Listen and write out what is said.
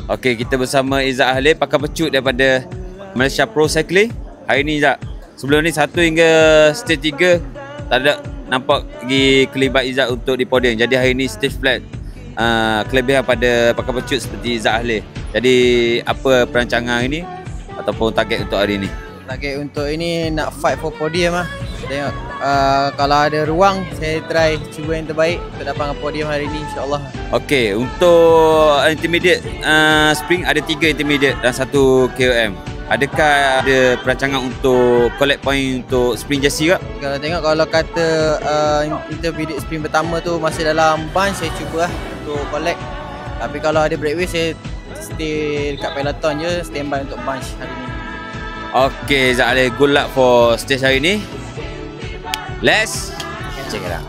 Okey, kita bersama Izzat Halil, pakar pecut daripada Malaysia Pro Cycling. Hari ni Izzat, sebelum ni 1 hingga stage 3 tak ada nampak lagi kelibat Izzat untuk di podium. Jadi hari ni stage flat. Kelebihan pada pakar pecut seperti Izzat Halil. Jadi apa perancangan ini ataupun target untuk hari ni? Target untuk ini nak fight for podium lah. Tengok kalau ada ruang saya try cuba yang terbaik untuk dapat podium hari ni, insya-Allah. Okey, untuk intermediate sprint ada 3 intermediate dan 1 KOM. Adakah ada perancangan untuk collect point untuk sprint jersey ke? Kalau tengok, kalau kata intermediate sprint pertama tu masih dalam bunch, saya cuba lah untuk collect. Tapi kalau ada breakaway, saya stay dekat peloton je, standby untuk bunch hari ni. Okey, Izzat Halil, good luck for stage hari ni. Let's check it out.